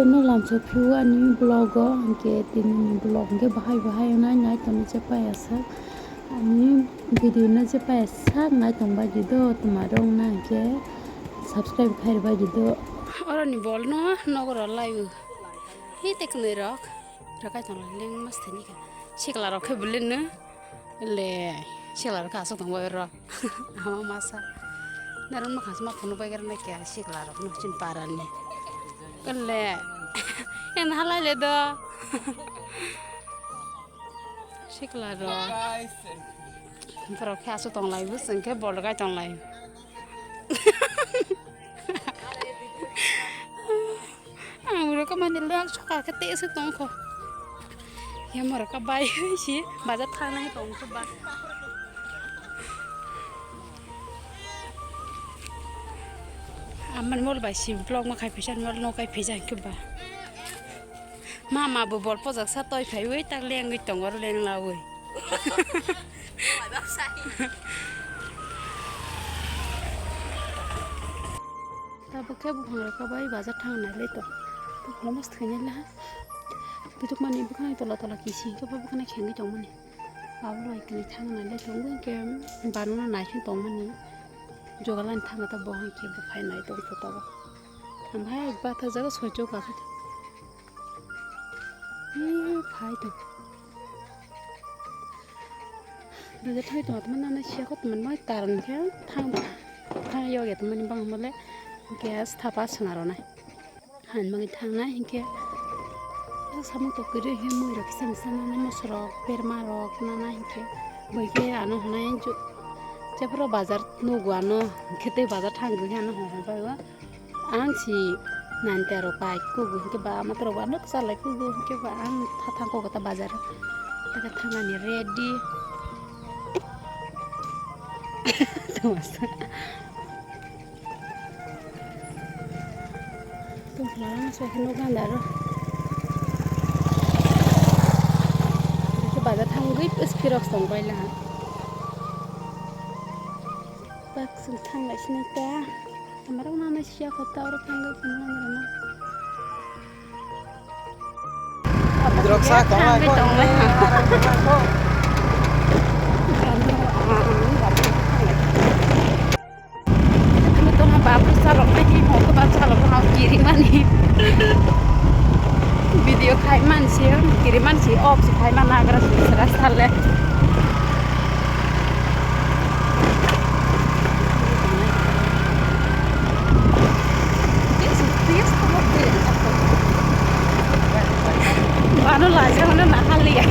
no làm cho phiếu anh blog á cái tin blog cái bahai nó nhảy tụi nó phải sao anh video nó phải sao ngay tụi bây giờ tụi mà đông na cái subscribe khai bây giờ orang ni bol no có live hi tek này rock rakai tụi nó lên must ni cái chikla rock cái bulin nữa le chikla rock asok tụi bây giờ ama masa naran makan sama phone bây giờ này cái chikla rock nó chin paran ni cái le yang halal le do chikla rock pero que asok tụi live sen cái bol rakai tụi live mereka menilai suka ketik setongko ya mereka baik sih baca tanah tongko bah aman mau baca si vlog makai pisan mau no kai pisan ke bah mama bobol pojak satoi kai wei tak leng wei tongor leng lawe pakai Bophang Rwka lai bazar thang nai le to to mas thanya la bituk mani bukan tola kisi ke bukan khengi tong mani aw loi kini thang nai le tong wen ke banuna nai chin tong mani jogalan thang ta bohang ke bu phai nai tong to ta amhai ek ba tha jaga sojo ka phai to bazar thai to man na sia ko man mai karan ke thang yo ge to mani bang mole gas thapa sonaro na han mangi thangna hinke samu to kire he moi rak sam na mosro perma rok na hinke boike ano honai ju chepro bazar no guano khete bazar thang gu hana ho ba wa ang si nan tero pai ku gu hinke ba matro ba nak salai ku gu hinke ba ang thang ko kata bazar ta thanga ni ready tuh larang saya kena gandar. Itu bazar tanggup espirok songbai lah. Bak sultan lah sini ta. Kemarin mana siapa kota orang tanggup mana mana. Droksa kau video kaiman sih, kiriman sih, si kaiman agar seras thalle. Anu lah, jangan nak hal ya.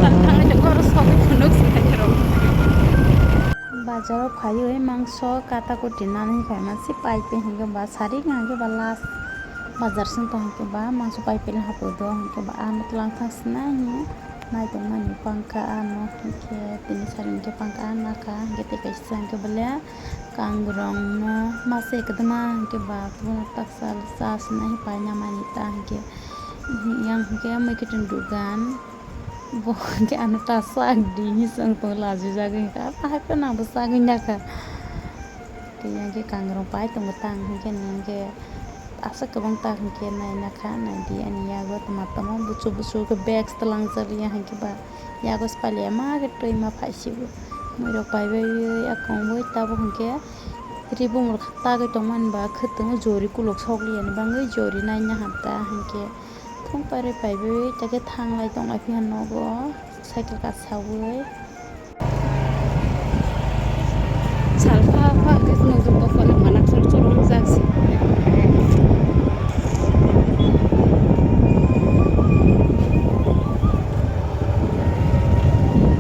Tentang itu harus kau kunuk sih kerong. Bazar phayu e mangso kata ko dinani khai masi paipe hinga ba sari ngange ba las bazar sin to hinga ba mangso paipe la hapo do hinga ba anut lang thasna hi nai to mani pangka ano hinga tini sari hinga pangka anaka hinga te kaisa hinga bala kangrong no mase kadma hinga ba tuna taksal sas nahi pa nyamani ta hinga yang hinga mai ketendugan Bohong ke anu tasak di sang to laju jaga ka apa ka na besar nya ka dia ke kangrong pai tong tang ke nang ke asa ke bang tang ke nai na kha na di ani ya go tama bucu ke bags telang zariya ke ba ya go spale ma ke toi ma phaisi bu moi ro pai be ya kong boi ta bu ke ribu mur khata ke tong man ba khatung jori kulok sokli ani bangai jori nai nya hata ke không pare pai be ta ke thang lai tong ai phian no go cycle ka sawai salfa fa ke no zo to ko manak sor chorong jaksi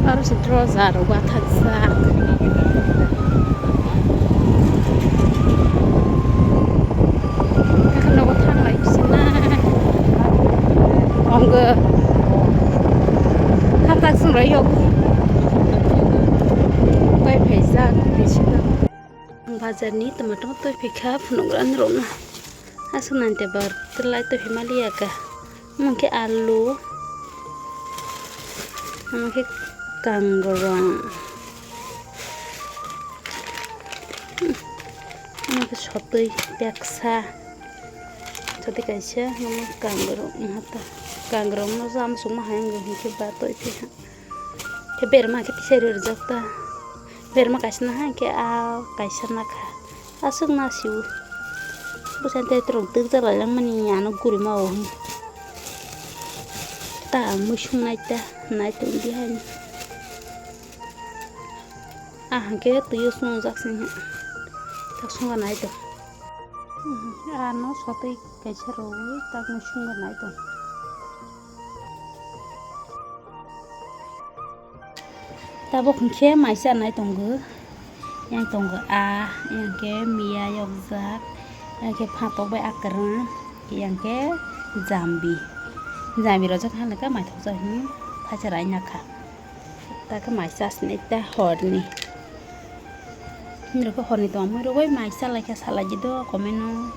harus terus aro ba thak ke hatak sungai yok pai pesa di situ bazar ni teman-teman tuh pika penunggulan rona asu nanti bar terlai tuh Himalaya kah mungkin alu mungkin kanggorong Ini sotoi peksa. Sotoi kaisa ngomong kokborok ngata. Kokborok no jam suma hayang gini ke bato itu. Ke berma ke tisari rjakta. Berma kaisa na ke kaisa na kha. Asuk na siu. Busan te terong tuk jala yang mani anu guri mau. Ta musung naita naita undi hani. Ke tuyo sung jaksin. Tak sunga naita. Ano sotoi kaisa rowi tak musung naita. Ta bokhang khe maisa naita nggo. Yang tonggo yang ke mia yokjak. Yang ke phatok bai akarang. Yang ke jambi. Jambi rojak hana ka mai thok jahni phacharai nakha. Ta ka maisa asne ta horni. Niro ko horni to amoi rogoi maisa laika salaji do komeno.